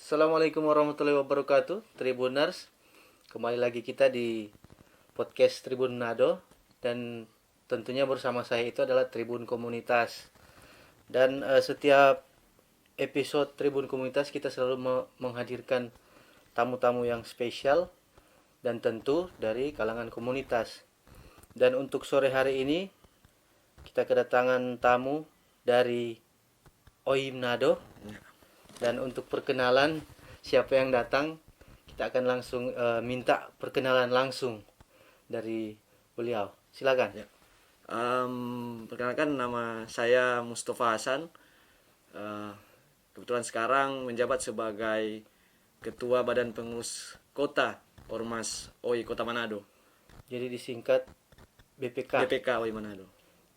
Assalamualaikum warahmatullahi wabarakatuh, Tribuners. Kembali lagi kita di podcast Tribun Nado dan tentunya bersama saya itu adalah Tribun Komunitas. Dan setiap episode Tribun Komunitas kita selalu menghadirkan tamu-tamu yang spesial dan tentu dari kalangan komunitas. Dan untuk sore hari ini kita kedatangan tamu dari OIM Nado. Dan untuk perkenalan siapa yang datang, kita akan langsung minta perkenalan langsung dari beliau. Silakan. Ya. Perkenalkan, nama saya Mustafa Hasan. Kebetulan sekarang menjabat sebagai Ketua Badan Pengurus Kota Ormas OI Kota Manado. Jadi disingkat BPK. BPK OI Manado.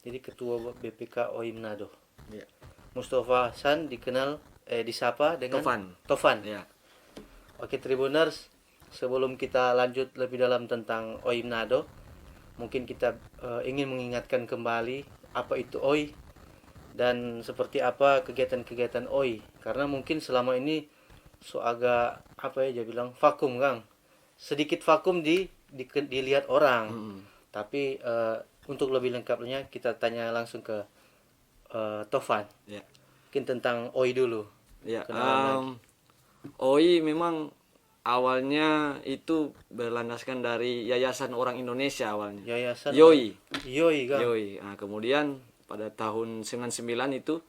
Jadi Ketua BPK OI Manado. Ya. Mustafa Hasan dikenal disapa dengan Tovan. Ya. Oke Tribuners, sebelum kita lanjut lebih dalam tentang OI Manado, mungkin kita ingin mengingatkan kembali apa itu OI dan seperti apa kegiatan-kegiatan OI, karena mungkin selama ini agak dia bilang vakum, Kang. Sedikit vakum dilihat orang. Tapi untuk lebih lengkapnya kita tanya langsung ke Tovan. Ya. Mungkin tentang OI dulu. Ya. OI memang awalnya itu berlandaskan dari Yayasan Orang Indonesia awalnya. Yayasan YOI. Kang. YOI. Nah, kemudian pada tahun 99 itu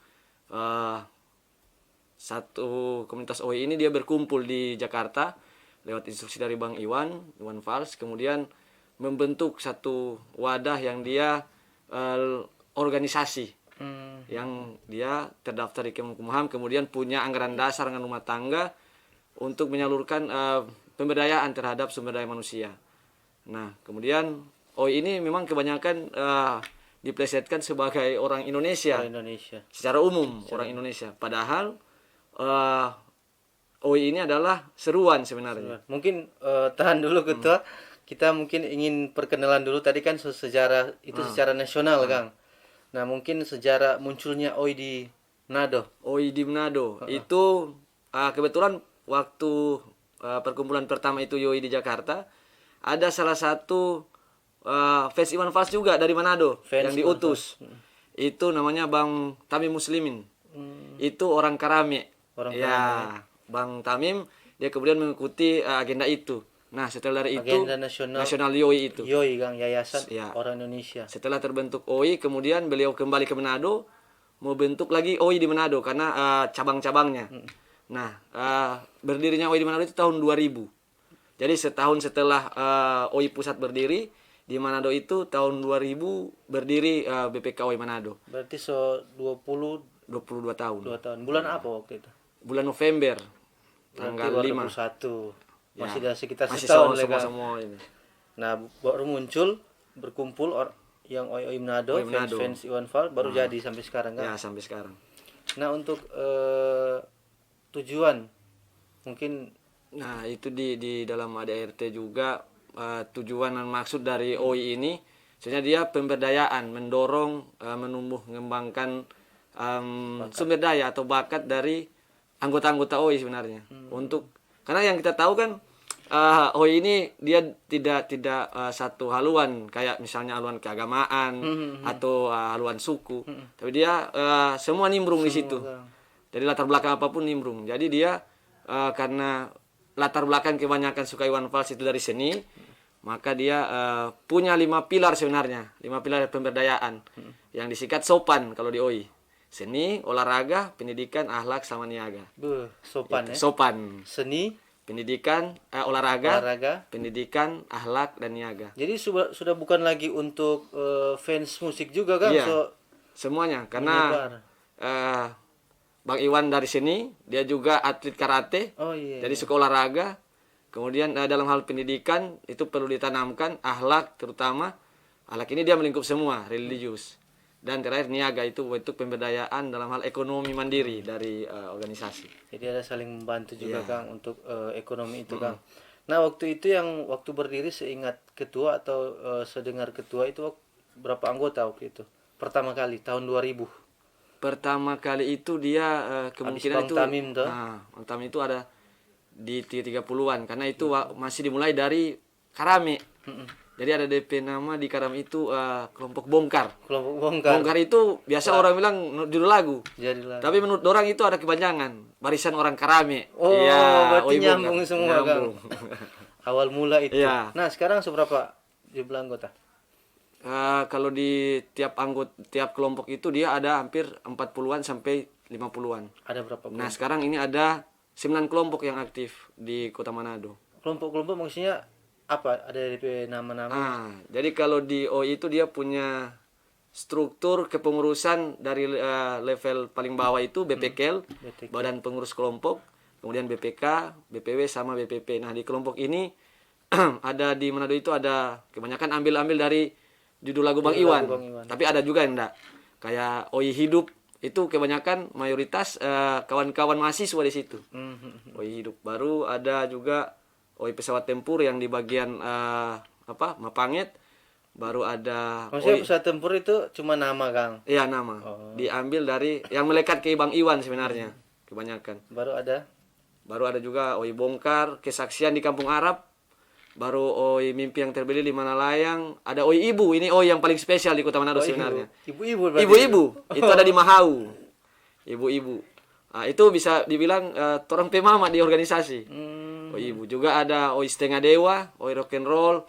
satu komunitas OI ini dia berkumpul di Jakarta lewat instruksi dari Bang Iwan Fals, kemudian membentuk satu wadah yang dia organisasi yang dia terdaftar di Kemenkumham, kemudian punya anggaran dasar dengan rumah tangga untuk menyalurkan pemberdayaan terhadap sumber daya manusia. Nah, kemudian OI ini memang kebanyakan diplesetkan sebagai orang Indonesia. Secara umum orang Indonesia. Padahal OI ini adalah seruan sebenarnya. Mungkin tahan dulu Ketua. Kita mungkin ingin perkenalan dulu, tadi kan sejarah itu secara nasional, Kang. Nah, mungkin sejarah munculnya OI di Manado. OI di Manado itu kebetulan waktu perkumpulan pertama itu YOI di Jakarta, ada salah satu fans Iwan Fals juga dari Manado yang diutus. Itu namanya Bang Tamim Muslimin. Itu orang Karame. Bang Tamim dia kemudian mengikuti agenda itu. Nah, setelah dari itu nasional YOI itu. YOI, Kang, Yayasan Orang Indonesia. Setelah terbentuk OI, kemudian beliau kembali ke Manado, mau bentuk lagi OI di Manado karena cabang-cabangnya. Nah, berdirinya OI di Manado itu tahun 2000. Jadi setahun setelah OI pusat berdiri, di Manado itu tahun 2000 berdiri BPK OI Manado. Berarti 22 tahun. 2 tahun. Bulan apa waktu itu? Bulan November. Tanggal 5. 21. Masih ada sekitar setahun semua ini. Nah, baru muncul berkumpul yang OI Manado, fans Iwan Fals baru jadi sampai sekarang, kan? Ya, sampai sekarang. Nah, untuk tujuan mungkin itu di dalam ADRT juga tujuan dan maksud dari OI ini sebenarnya dia pemberdayaan, mendorong menumbuh mengembangkan sumber daya atau bakat dari anggota-anggota OI sebenarnya. Karena yang kita tahu kan OI ini dia tidak satu haluan kayak misalnya haluan keagamaan atau haluan suku, tapi dia semua nimbrung di situ. Jadi latar belakang apapun nimbrung. Jadi dia karena latar belakang kebanyakan suka Iwan Fals itu dari seni, maka dia punya 5 pilar sebenarnya, 5 pilar pemberdayaan yang disingkat SOPAN kalau di OI. Seni, olahraga, pendidikan, akhlak, sama niaga. SOPAN. SOPAN. Seni, pendidikan, olahraga, pendidikan, akhlak, dan niaga. Jadi sudah bukan lagi untuk fans musik juga, kan? Iya, semuanya. Karena Bang Iwan dari sini, dia juga atlet karate, jadi suka olahraga. Kemudian dalam hal pendidikan, itu perlu ditanamkan, akhlak terutama. Akhlak ini dia melingkup semua, religius. Dan terakhir niaga itu bentuk pemberdayaan dalam hal ekonomi mandiri dari organisasi. Jadi ada saling membantu juga, Kang, untuk ekonomi itu, Kang. Nah, waktu berdiri seingat ketua atau sedengar ketua itu berapa anggota waktu itu? Pertama kali tahun 2000. Pertama kali itu dia kemungkinan Bang Tamim tuh. Bang Tamim itu ada di 30-an karena itu masih dimulai dari Karame. Jadi ada DP nama di Karame itu kelompok bongkar. Kelompok bongkar. Bongkar itu biasa orang bilang judul lagu. Jadilah. Tapi menurut orang itu ada kepanjangan, barisan orang Karame. Oh, Iya, berarti oi nyambung bongkar. semua, Kang. Nyambung. Awal mula itu. Iya. Nah, sekarang seberapa jumlah anggota? Kalau di tiap kelompok itu dia ada hampir 40-an sampai 50-an. Ada berapa kelompok? Nah, sekarang ini ada 9 kelompok yang aktif di Kota Manado. Kelompok-kelompok maksudnya apa? Ada DP nama-nama? Jadi kalau di OI itu dia punya struktur kepengurusan dari level paling bawah itu BPKL, BPK. Badan Pengurus Kelompok, kemudian BPK, BPW sama BPP. Nah, di kelompok ini ada di Manado itu ada kebanyakan ambil dari judul lagu Bang Iwan. Tapi ada juga yang enggak. Kayak OI Hidup itu kebanyakan mayoritas kawan-kawan mahasiswa di situ. OI Hidup. Baru ada juga OI Pesawat Tempur yang di bagian Mapanget. Baru ada Maksudnya pesawat tempur itu cuma nama, Kang? Iya, nama. Diambil dari yang melekat ke Bang Iwan sebenarnya. Kebanyakan. Baru ada juga OI Bongkar, Kesaksian di Kampung Arab. Baru OI Mimpi yang Terbeli di Manalayang. Ada OI Ibu, ini OI yang paling spesial di Kota Manado sebenarnya. Ibu-ibu berarti. Ibu-ibu, itu ada di Mahau. Ibu-ibu. Itu bisa dibilang torang pemama di organisasi. OI Ibu. Juga ada OI Setengah Dewa, OI Rock and Roll,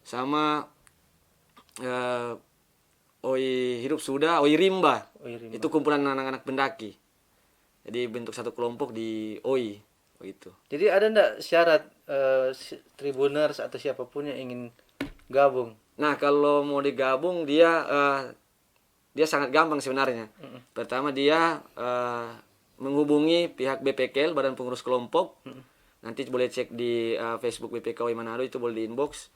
sama OI Hidup Sudah, OI Rimba. Itu kumpulan anak-anak pendaki. Jadi bentuk satu kelompok di OI begitu. Jadi ada enggak syarat Tribuners atau siapapun yang ingin gabung? Nah, kalau mau digabung dia sangat gampang sebenarnya. Pertama dia menghubungi pihak BPKL, Badan Pengurus Kelompok. Nanti boleh cek di Facebook BPK OI Manado, itu boleh di inbox.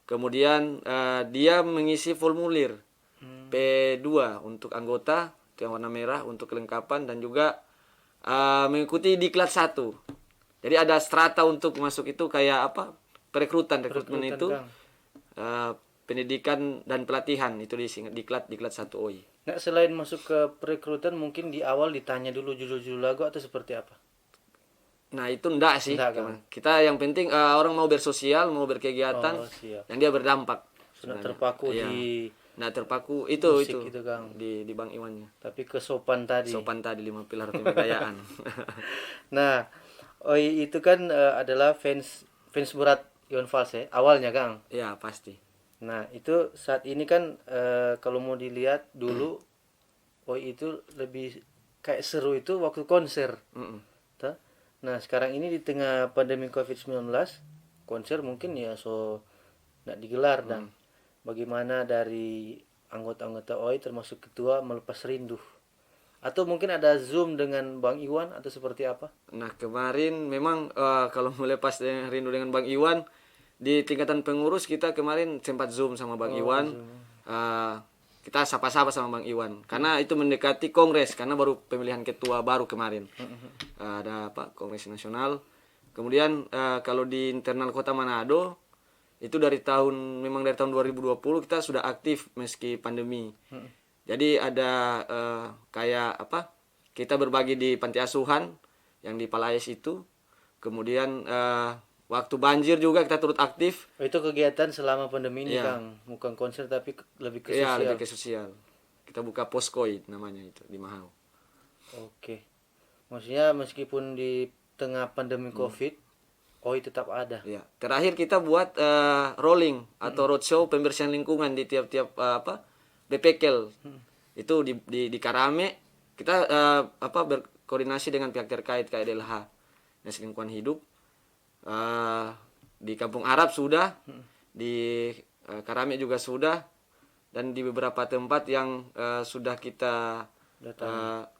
Kemudian dia mengisi formulir P2 untuk anggota, itu yang warna merah untuk kelengkapan, dan juga mengikuti diklat 1. Jadi ada strata untuk masuk itu kayak apa? Rekrutmen itu. Pendidikan dan pelatihan itu di diklat 1 OI. Nah, selain masuk ke perekrutan mungkin di awal ditanya dulu judul-judul lagu atau seperti apa? Nah, itu enggak sih. Kan? Kita yang penting orang mau bersosial, mau berkegiatan yang dia berdampak. Sudah terpaku di terpaku itu Kang. Di Bang Iwannya. Tapi ke sopan tadi 5 pilar pemberdayaan. Nah, OI itu kan adalah fans berat Iwan Fals ya, awalnya, Kang. Iya, pasti. Nah, itu saat ini kan kalau mau dilihat dulu OI itu lebih kayak seru itu waktu konser. Nah, sekarang ini di tengah pandemi COVID-19, konser mungkin ya nggak digelar. Dan bagaimana dari anggota-anggota OI termasuk ketua melepas rindu? Atau mungkin ada Zoom dengan Bang Iwan atau seperti apa? Nah, kemarin memang kalau melepas rindu dengan Bang Iwan, di tingkatan pengurus kita kemarin sempat Zoom sama Bang Iwan. Kita sapa-sapa sama Bang Iwan karena itu mendekati kongres, karena baru pemilihan ketua baru kemarin. Ada Kongres Nasional. Kemudian kalau di internal Kota Manado itu dari tahun 2020 kita sudah aktif meski pandemi. Jadi ada kayak kita berbagi di panti asuhan yang di Palais itu. Kemudian waktu banjir juga kita turut aktif. Itu kegiatan selama pandemi ini, Kang. Bukan konser tapi lebih ke sosial. Iya, lebih ke sosial. Kita buka poskoid namanya itu di Mahau. Oke. Maksudnya meskipun di tengah pandemi Covid, OI tetap ada. Iya. Terakhir kita buat rolling atau roadshow pembersihan lingkungan di tiap-tiap BPKL. Itu di Karame kita berkoordinasi dengan pihak terkait kayak DLH, Dinas Lingkungan Hidup. Di Kampung Arab sudah, di Karame juga sudah, dan di beberapa tempat yang sudah kita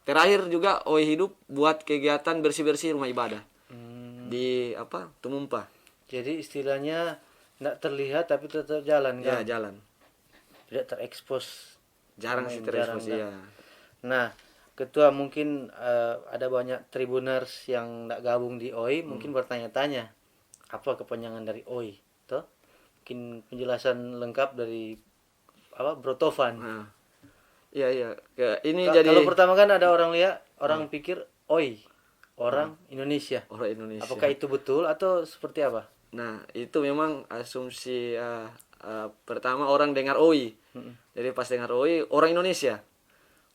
terakhir juga OI Hidup buat kegiatan bersih-bersih rumah ibadah di Tumumpa. Jadi istilahnya tidak terlihat tapi tetap jalan, kan? Ya, jalan. Tidak terekspos. Jarang sih terekspos, ya. Nah, ketua mungkin ada banyak tribuners yang tidak gabung di OI, mungkin bertanya-tanya apa kepanjangan dari OI, toh? Mungkin penjelasan lengkap dari Bro Tovan. Iya. Ini Kalau pertama kan ada orang pikir OI. orang Indonesia. Orang Indonesia. Apakah itu betul atau seperti apa? Nah, itu memang asumsi pertama orang dengar OI. Jadi pas dengar OI, orang Indonesia.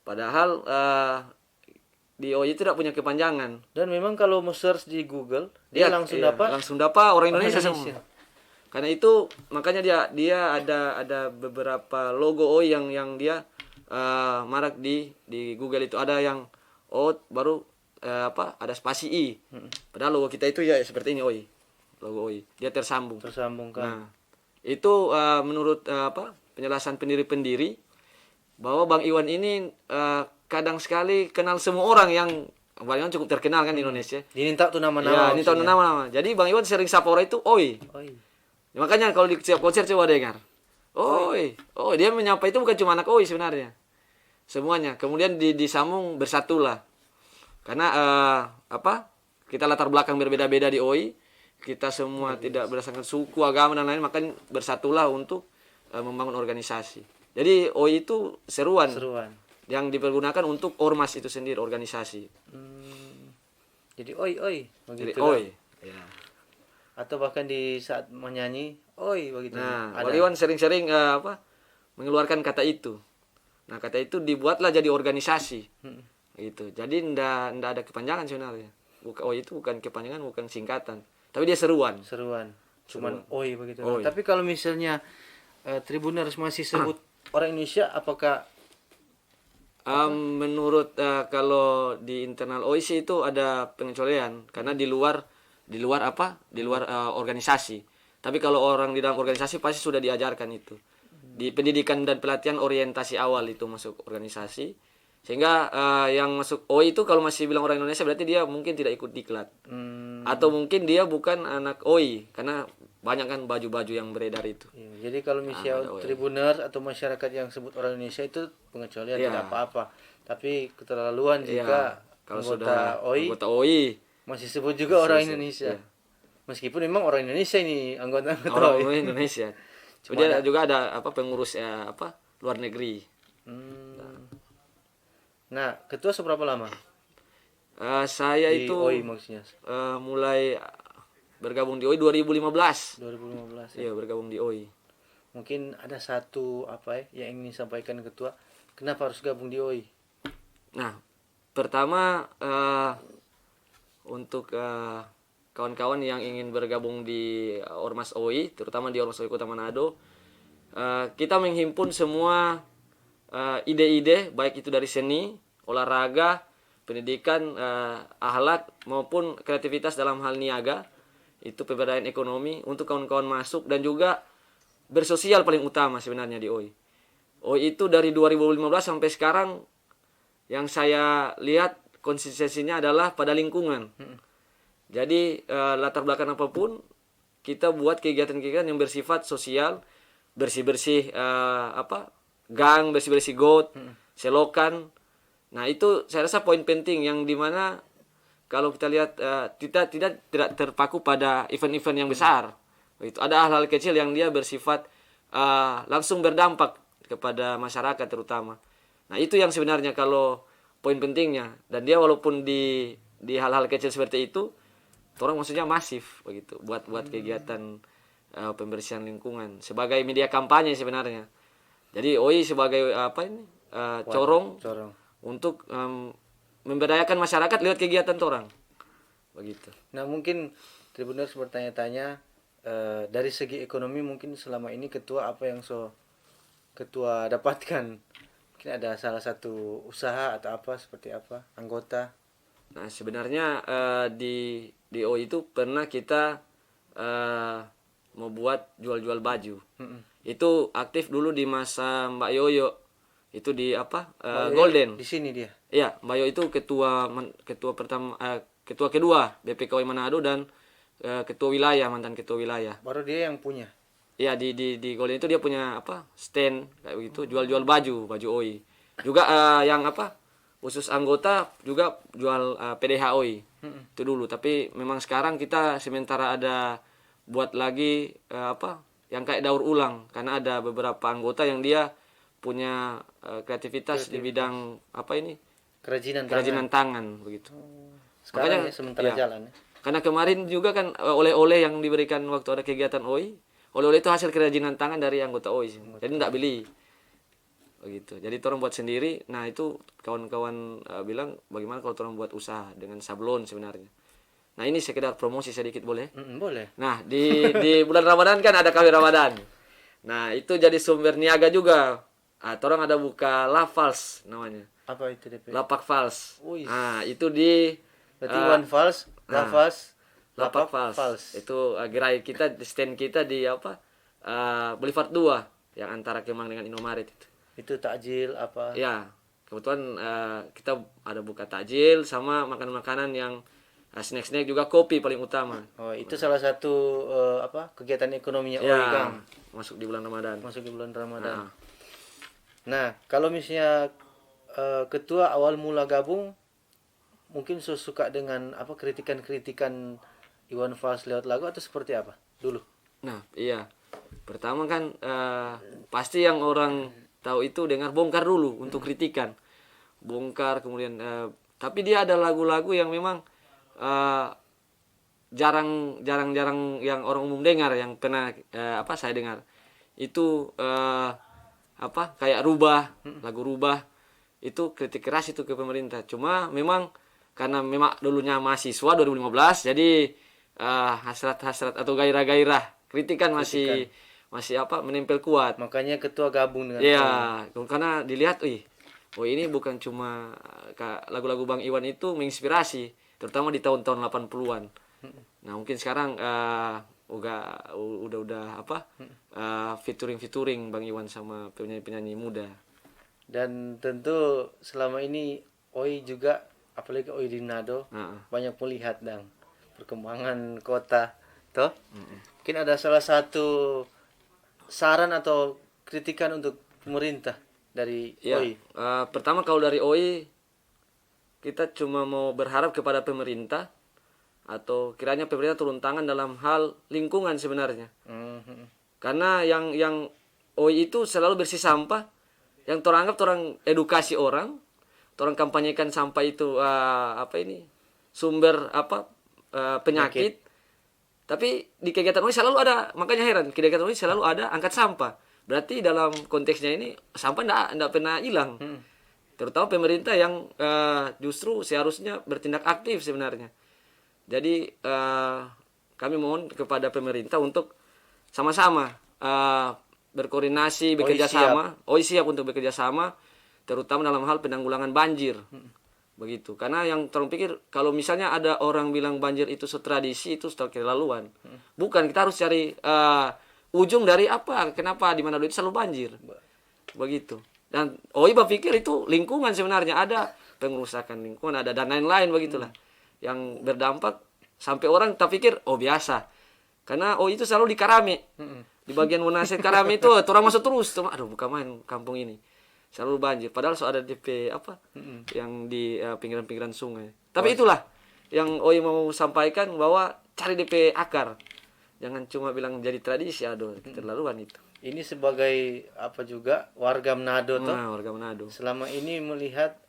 Padahal di OI tidak punya kepanjangan. Dan memang kalau mau search di Google, dia langsung dapat langsung dapat orang Indonesia Indonesia. semua. Karena itu makanya dia ada beberapa logo OI yang dia marak di Google itu. Ada yang baru ada spasi I. Padahal logo kita itu ya seperti ini OI. Logo OI. Dia tersambung. Tersambungkan. Nah, itu menurut penjelasan pendiri-pendiri bahwa Bang Iwan ini kadang sekali kenal semua orang yang Bang Iwan cukup terkenal kan di Indonesia. Diminta tuh Ya, nama-nama. ini tahu nama-nama. Jadi Bang Iwan sering sapa orang itu OI. Oi. Makanya kalau di setiap konser coba dengar. OI. Oh, dia menyapa itu bukan cuma anak OI sebenarnya. Semuanya. Kemudian disambung bersatulah. Karena kita latar belakang berbeda-beda di OI. Kita semua tidak berdasarkan suku, agama dan lain, makanya bersatulah untuk membangun organisasi. Jadi OI itu seruan yang dipergunakan untuk ormas itu sendiri, organisasi. Jadi oi Jadi begitu. OI. Ya. Atau bahkan di saat menyanyi oi begitu. Nah, Ada. Bang Iwan sering-sering mengeluarkan kata itu. Nah, kata itu dibuatlah jadi organisasi. Gitu. Jadi ndak ada kepanjangan sebenarnya. OI itu bukan kepanjangan, bukan singkatan. Tapi dia seruan. Cuman oi begitu. Oi. Tapi kalau misalnya Tribuners masih sebut orang Indonesia, apakah Menurut kalau di internal OI sih itu ada pengecualian karena di luar organisasi. Tapi kalau orang di dalam organisasi pasti sudah diajarkan itu. Di pendidikan dan pelatihan orientasi awal itu masuk organisasi. Sehingga yang masuk OI itu kalau masih bilang orang Indonesia berarti dia mungkin tidak ikut diklat. Atau mungkin dia bukan anak OI karena banyak kan baju-baju yang beredar itu. Iya, jadi kalau misalnya Tribuners atau masyarakat yang sebut orang Indonesia itu pengecualian tidak apa-apa. Tapi keterlaluan jika Kalau anggota OI masih sebut juga orang Indonesia. Meskipun memang orang Indonesia ini anggota orang OI. Indonesia. Cuma dia juga ada pengurus luar negeri. Nah, ketua seberapa lama? Saya Di itu OI maksudnya. mulai bergabung di OI 2015. 2015 Iya, ya. bergabung di OI. Mungkin ada satu yang ingin disampaikan ketua, kenapa harus gabung di OI? Nah, pertama untuk kawan-kawan yang ingin bergabung di Ormas OI, terutama di Ormas OI Kota Manado, kita menghimpun semua ide-ide baik itu dari seni, olahraga, pendidikan, akhlak maupun kreativitas dalam hal niaga, itu pemberdayaan ekonomi untuk kawan-kawan masuk dan juga bersosial paling utama sebenarnya di OI. OI itu dari 2015 sampai sekarang yang saya lihat konsistensinya adalah pada lingkungan. Jadi latar belakang apapun kita buat kegiatan-kegiatan yang bersifat sosial, bersih-bersih gang, bersih-bersih got, selokan. Nah, itu saya rasa poin penting yang dimana kalau kita lihat tidak terpaku pada event-event yang besar. Itu ada hal-hal kecil yang dia bersifat langsung berdampak kepada masyarakat terutama. Nah, itu yang sebenarnya kalau poin pentingnya. Dan dia walaupun di hal-hal kecil seperti itu, orang maksudnya masif begitu buat kegiatan pembersihan lingkungan sebagai media kampanye sebenarnya. Jadi OI sebagai corong untuk memberdayakan masyarakat lewat kegiatan orang. Begitu. Nah, mungkin Tribuners bertanya-tanya dari segi ekonomi mungkin selama ini ketua apa yang ketua dapatkan? Mungkin ada salah satu usaha atau apa seperti apa anggota? Nah, sebenarnya di OI itu pernah kita membuat jual-jual baju. Itu aktif dulu di masa Mbak Yoyo. Itu di Golden. Di sini dia. Iya, Mbak Yoyo itu ketua kedua BPKOI Manado dan mantan ketua wilayah. Baru dia yang punya. Iya, di Golden itu dia punya stand kayak begitu, jual-jual baju OI. Juga yang khusus anggota juga jual PDH OI. Itu dulu, tapi memang sekarang kita sementara ada buat lagi yang kayak daur ulang karena ada beberapa anggota yang dia punya kreativitas di bidang kerajinan tangan begitu. Sekarang Makanya, ya, sementara ya. jalan ya. Karena kemarin juga kan oleh-oleh yang diberikan waktu ada kegiatan OI, oleh-oleh itu hasil kerajinan tangan dari anggota OI. Jadi enggak beli. Begitu. Jadi orang buat sendiri. Nah, itu kawan-kawan bilang bagaimana kalau orang buat usaha dengan sablon sebenarnya. Nah, ini sekedar promosi sedikit boleh? Boleh. Nah, di bulan Ramadan kan ada kawin Ramadan. Nah, itu jadi sumber niaga juga. Orang ada buka Lafals namanya. Apa itu DP? Lapak Fals. Wih. Nah, itu di Berarti One Fals, Lafaz, Lapak Fals. Itu gerai kita, stand kita di Boulevard 2 yang antara Kemang dengan Indomaret itu. Itu takjil apa? Ya, kebetulan kita ada buka takjil sama makanan-makanan yang snack-snack juga kopi paling utama. Oh, itu salah satu kegiatan ekonominya Ya, OI, Kang. masuk di bulan Ramadan. Masuk di bulan Ramadan. Nah, kalau misalnya ketua awal mula gabung mungkin suka dengan kritikan-kritikan Iwan Fals lewat lagu atau seperti apa dulu? Nah, iya. Pertama kan pasti yang orang tahu itu dengar bongkar dulu untuk kritikan. Bongkar kemudian tapi dia ada lagu-lagu yang memang jarang yang orang umum dengar, yang pernah saya dengar. Itu kayak lagu Rubah. Itu kritik keras itu ke pemerintah. Cuma memang karena memang dulunya mahasiswa 2015, jadi hasrat-hasrat atau gairah-gairah kritikan masih menempel kuat. Makanya ketua gabung dengan Iya, karena dilihat, ini bukan cuma lagu-lagu Bang Iwan itu menginspirasi, terutama di tahun-tahun 80-an. Nah, mungkin sekarang udah featuring Bang Iwan sama penyanyi-penyanyi muda. Dan tentu selama ini OI juga, apalagi OI di Nado, banyak melihat perkembangan kota, toh. Mungkin ada salah satu saran atau kritikan untuk pemerintah dari OI. Pertama kalau dari OI, kita cuma mau berharap kepada pemerintah atau kiranya pemerintah turun tangan dalam hal lingkungan sebenarnya. Karena yang OI itu selalu bersih sampah, yang teranggap orang edukasi orang kampanyekan sampah itu sumber penyakit. Tapi di kegiatan OI selalu ada, makanya heran, kegiatan OI selalu ada angkat sampah. Berarti dalam konteksnya ini sampah enggak pernah hilang. Terutama pemerintah yang justru seharusnya bertindak aktif sebenarnya. Jadi kami mohon kepada pemerintah untuk sama-sama berkoordinasi, bekerja sama. OI siap untuk bekerja sama, terutama dalam hal penanggulangan banjir. Begitu. Karena yang orang pikir kalau misalnya ada orang bilang banjir itu tradisi, itu keterlaluan. Bukan, kita harus cari ujung dari kenapa di mana itu selalu banjir. Begitu. Dan OI berpikir itu lingkungan sebenarnya, ada pengerusakan lingkungan, ada dan lain-lain begitulah. Yang berdampak sampai orang tak pikir biasa. Karena OI itu selalu di Karame. Di bagian Wonaset Karame itu orang masuk terus. Aduh, bukan main kampung ini. Selalu banjir. Padahal ada DP yang di pinggiran-pinggiran sungai. Tapi itulah yang OI mau sampaikan, bahwa cari DP akar. Jangan cuma bilang jadi tradisi, keterlaluan itu. Ini sebagai juga warga Manado toh. Warga Manado. Selama ini melihat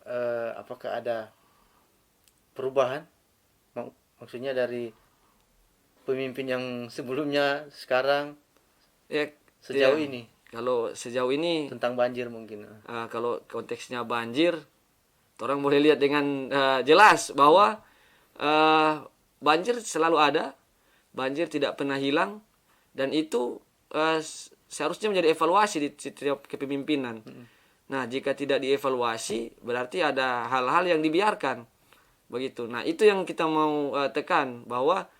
apakah ada perubahan? Maksudnya dari pemimpin yang sebelumnya sekarang sejauh ini. Kalau sejauh ini tentang banjir mungkin. Kalau konteksnya banjir, orang boleh lihat dengan jelas bahwa banjir selalu ada, banjir tidak pernah hilang, dan itu seharusnya menjadi evaluasi di setiap kepemimpinan. Nah, jika tidak dievaluasi, berarti ada hal-hal yang dibiarkan. Begitu. Nah, itu yang kita mau tekan, bahwa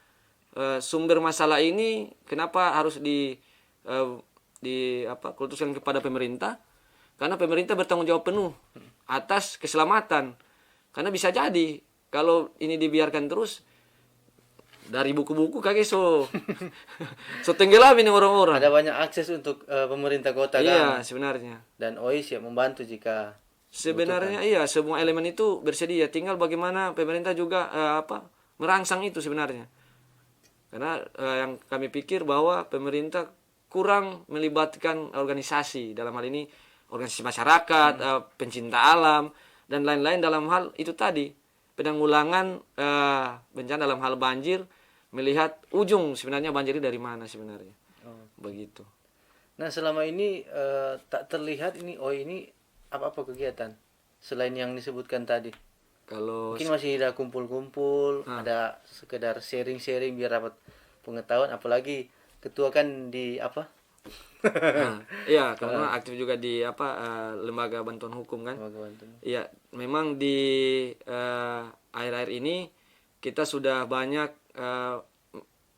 sumber masalah ini kenapa harus kultuskan kepada pemerintah, karena pemerintah bertanggung jawab penuh atas keselamatan. Karena bisa jadi kalau ini dibiarkan terus, dari buku-buku so tenggelamin orang-orang. Ada banyak akses untuk pemerintah kota kan. Sebenarnya. Dan OI siap membantu jika sebenarnya butuhkan. Semua elemen itu bersedia, tinggal bagaimana pemerintah juga merangsang itu sebenarnya. Karena yang kami pikir bahwa pemerintah kurang melibatkan organisasi, dalam hal ini organisasi masyarakat, pencinta alam, dan lain-lain dalam hal itu tadi penanggulangan bencana dalam hal banjir, melihat ujung sebenarnya banjir dari mana sebenarnya. Begitu. Nah, selama ini tak terlihat ini ini apa-apa kegiatan selain yang disebutkan tadi. Kalau Mungkin masih ada kumpul-kumpul, ada sekedar sharing-sharing biar dapat pengetahuan, apalagi ketua kan di apa? iya, karena aktif juga di lembaga bantuan hukum kan. Iya, memang di akhir-akhir ini kita sudah banyak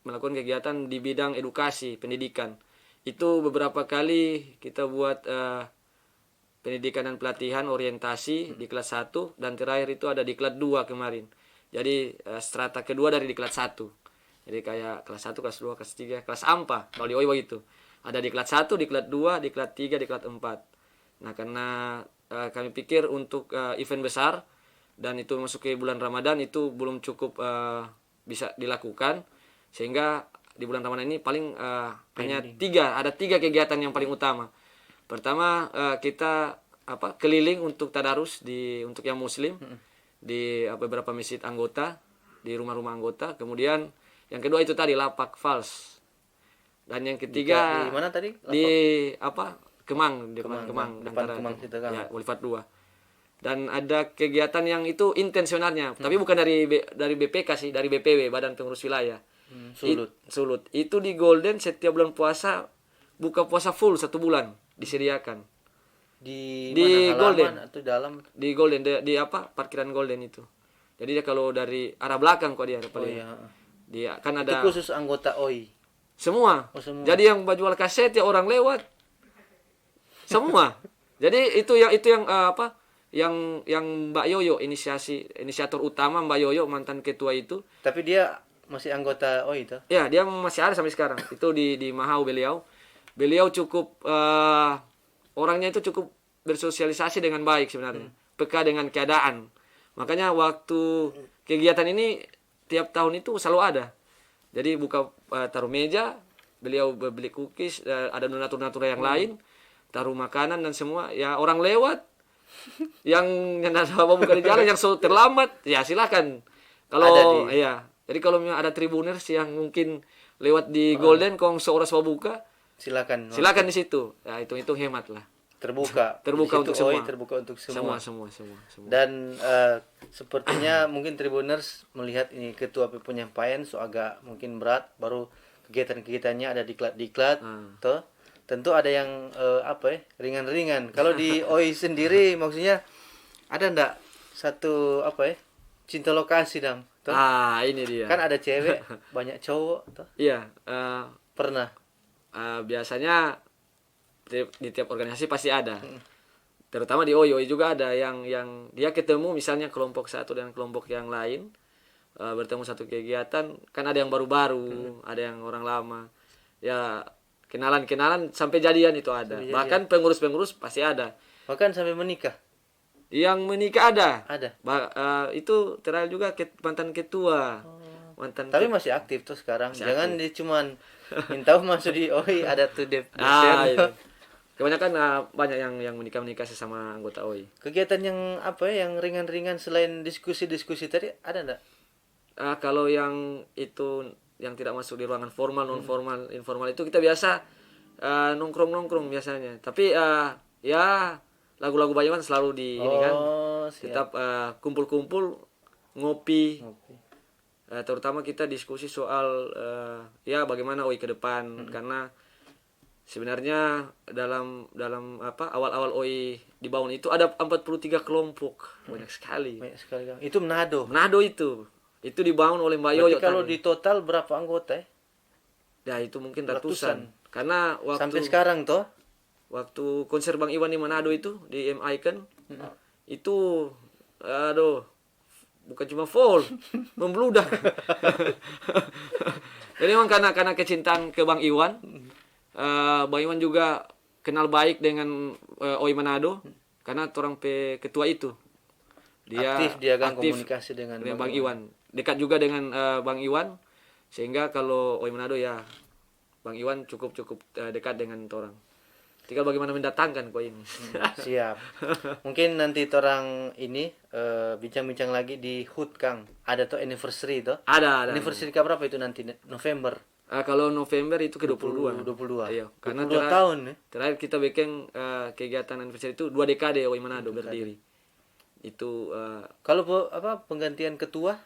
melakukan kegiatan di bidang edukasi pendidikan. Itu beberapa kali kita buat pendidikan dan pelatihan orientasi di kelas 1, dan terakhir itu ada di kelas 2 kemarin. Jadi strata kedua dari di kelas 1. Jadi kayak kelas 1, kelas 2, kelas 3, kelas AMPA. Kalau di OI begitu. Ada di kelas 1, di kelas 2, di kelas 3, di kelas 4. Nah, karena kami pikir untuk event besar dan itu masuk ke bulan Ramadan itu belum cukup bisa dilakukan, sehingga di bulan Ramadan ini paling hanya ada tiga kegiatan yang paling utama. Pertama, kita keliling untuk tadarus untuk yang muslim di beberapa masjid anggota, di rumah-rumah anggota. Kemudian yang kedua itu tadi lapak fals. Dan yang ketiga di mana tadi? Di Kemang, Kemang antara Kemang situ kan. ya, Wolifat 2. Dan ada kegiatan yang itu intensionalnya, tapi bukan dari BPK sih, dari BPW, Badan Pengurus Wilayah. Sulut. Itu di Golden setiap bulan puasa buka puasa full 1 bulan disediakan. Di mana, Golden atau dalam? Di Golden, di parkiran Golden itu. Jadi dia kalau dari arah belakang kok dia iya. Dia kan ada. Itu khusus anggota OI. Semua. Jadi yang jual kaset ya orang lewat. Semua. Jadi itu yang yang Mbak Yoyo inisiator utama, Mbak Yoyo, mantan ketua itu. Tapi dia masih anggota OI itu? Ya, dia masih ada sampai sekarang. Itu di Mahau beliau. Beliau cukup orangnya itu cukup bersosialisasi dengan baik sebenarnya. Peka dengan keadaan. Makanya waktu kegiatan ini tiap tahun itu selalu ada. Jadi buka taruh meja, beliau beli cookies, ada donatur-donatur yang lain, taruh makanan dan semua. Ya orang lewat yang buka di jalan, yang terlambat, ya silakan. Kalau jadi kalau ada tribuners yang mungkin lewat di Golden kong seorang buka, silakan di situ. Ya itu hemat lah. Terbuka untuk semua. Terbuka untuk semua. Semua. Dan sepertinya mungkin tribuners melihat ini ketua penyampaian agak mungkin berat, baru kegiatan-kegiatannya ada diklat toh. Tentu ada yang ringan-ringan. Kalau di OI sendiri maksudnya ada ndak satu cinta lokasi dong? Toh? Ini dia. Kan ada cewek, banyak cowok toh? Iya, pernah. Biasanya di tiap organisasi pasti ada. Terutama di OI juga ada yang dia ketemu misalnya kelompok satu dan kelompok yang lain, bertemu satu kegiatan, kan ada yang baru-baru, ada yang orang lama. Ya kenalan sampai jadian itu ada. Bahkan pengurus-pengurus pasti ada. Bahkan sampai menikah. Yang menikah ada. Itu terakhir juga mantan ketua. Tapi masih aktif tuh sekarang. Jangan dia cuman minta masuk di OI, ada tuh iya. Kebanyakan banyak yang menikah sesama anggota OI. Kegiatan yang yang ringan-ringan selain diskusi-diskusi tadi ada enggak? Kalau yang itu yang tidak masuk di ruangan formal, non formal, informal itu kita biasa nongkrong biasanya. Tapi ya lagu-lagu Bayawan selalu di ini kan. Tetap kumpul-kumpul ngopi. Terutama kita diskusi soal bagaimana OI ke depan, karena sebenarnya dalam awal-awal OI dibangun itu ada 43 kelompok. Banyak sekali. Kan. Itu Manado itu dibangun oleh Mbak Yoyo. Kalau di total berapa anggota? Ya itu mungkin ratusan. Karena sampai sekarang toh waktu konser Bang Iwan di Manado itu di M Icon itu bukan cuma full, membludak. Jadi memang karena kecintaan ke Bang Iwan, Bang Iwan juga kenal baik dengan OI Manado, karena orang ketua itu. Dia aktif komunikasi dengan Bang Iwan. Dekat juga dengan Bang Iwan, sehingga kalau OI Manado ya Bang Iwan cukup dekat dengan orang. tinggal bagaimana mendatangkan kok ini. Siap. Mungkin nanti orang ini bincang-bincang lagi di HUT Kang. Ada tuh anniversary tuh. Ada. Anniversary ke berapa itu nanti? November. Kalau November itu ke 22. 22. Iya, karena 22 tahun ya. terakhir kita bikin kegiatan anniversary itu 2 dekade OI Manado berdiri. Itu Kalau penggantian ketua?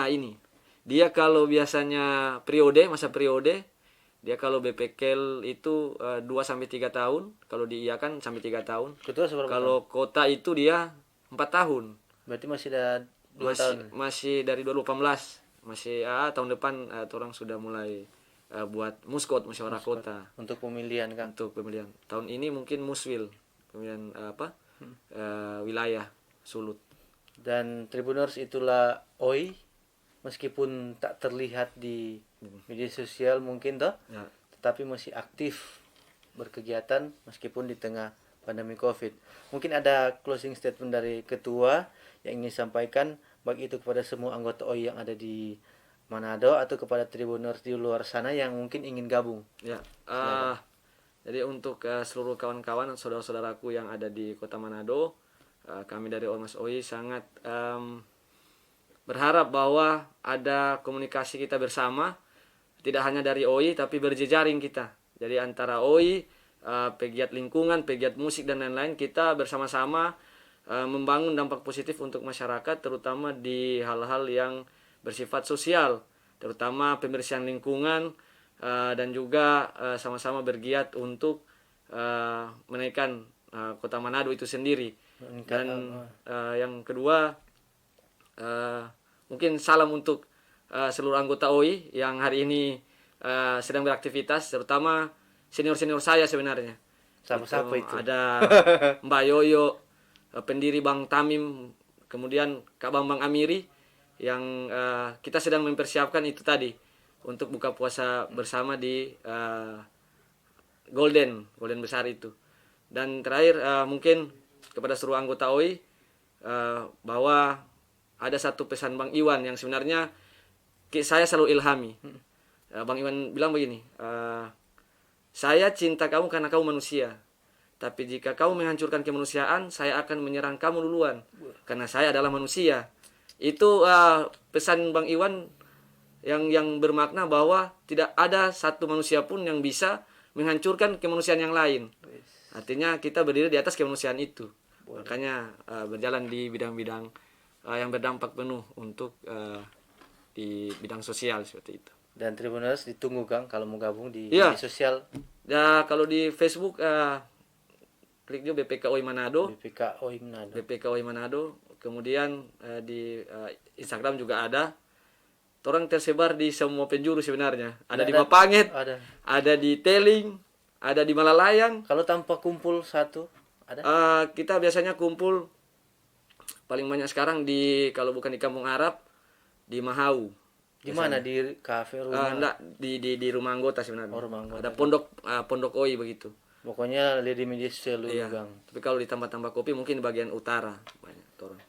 ini. Dia kalau biasanya masa periode, dia kalau BPKL itu 2 sampai 3 tahun, kalau diiakan sampai 3 tahun. Ketua seberapa? Kalau kota itu dia 4 tahun. Berarti masih ada 2 tahun. Masih dari 2018. Masih tahun depan orang sudah mulai buat muskot musyawarah kota Untuk pemilihan Kang. untuk pemilihan. Tahun ini mungkin muswil, pemilihan wilayah Sulut. Dan Tribuners itulah OI meskipun tak terlihat di media sosial mungkin toh, Ya. tetapi masih aktif berkegiatan meskipun di tengah pandemi Covid. Mungkin ada closing statement dari ketua yang ingin disampaikan baik itu kepada semua anggota OI yang ada di Manado atau kepada Tribuners di luar sana yang mungkin ingin gabung. Ya, jadi untuk seluruh kawan-kawan dan saudara-saudaraku yang ada di Kota Manado, kami dari Ormas OI sangat berharap bahwa ada komunikasi kita bersama, tidak hanya dari OI tapi berjejaring kita. Jadi antara OI, pegiat lingkungan, pegiat musik dan lain-lain, kita bersama-sama membangun dampak positif untuk masyarakat, terutama di hal-hal yang bersifat sosial, terutama pembersihan lingkungan, dan juga sama-sama bergiat untuk menaikkan Kota Manado itu sendiri. Dan yang kedua, mungkin salam untuk seluruh anggota OI yang hari ini sedang beraktivitas, terutama senior-senior saya sebenarnya. Siapa itu? Ada Mbak Yoyo, pendiri Bang Tamim, kemudian Kak Bambang Amiri, yang kita sedang mempersiapkan itu tadi untuk buka puasa bersama di Golden besar itu. Dan terakhir mungkin kepada seluruh anggota OI bahwa ada satu pesan Bang Iwan yang sebenarnya saya selalu ilhami. Bang Iwan bilang begini, saya cinta kamu karena kamu manusia, tapi jika kamu menghancurkan kemanusiaan, saya akan menyerang kamu duluan karena saya adalah manusia. Itu pesan Bang Iwan yang bermakna bahwa tidak ada satu manusia pun yang bisa menghancurkan kemanusiaan yang lain. Artinya kita berdiri di atas kemanusiaan itu. Makanya berjalan di bidang-bidang yang berdampak penuh untuk di bidang sosial seperti itu. Dan Tribuners ditunggu Kang kalau mau gabung di Iya. media sosial Ya, kalau di Facebook klik juga BPK OI Manado. BPK OI Manado. BPK OI Manado. Kemudian di Instagram juga ada. Orang tersebar di semua penjuru sebenarnya. Ada di Mapanget, ada di Teling, ada di Malalayang. Kalau tanpa kumpul satu ada? Kita biasanya kumpul paling banyak sekarang kalau bukan di Kampung Arab, di Mahau. Di mana? Di kafe rumah? Enggak, di rumah anggota sebenarnya. Oh, rumah anggota. Ada pondok OI begitu. Pokoknya lihat di media sosial dulu, Iya. Kang. Tapi kalau ditambah-tambah kopi mungkin di bagian utara banyak orang.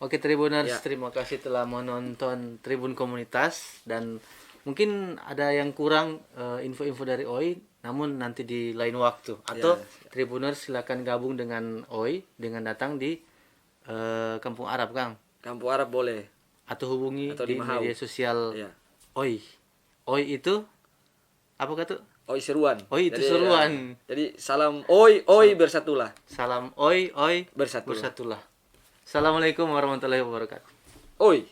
Oke Tribuners, Ya. terima kasih telah menonton Tribun Komunitas, dan mungkin ada yang kurang info-info dari OI, namun nanti di lain waktu. Atau Tribuners silakan gabung dengan OI dengan datang di Kampung Arab, Kang. Kampung Arab boleh. Atau hubungi Atau di di Mahau. media sosial Iya. OI. OI itu apa kata? OI seruan. OI itu Jadi, seruan. Jadi salam OI bersatulah. Salam OI Bersatulah. bersatulah. Assalamualaikum warahmatullahi wabarakatuh. OI.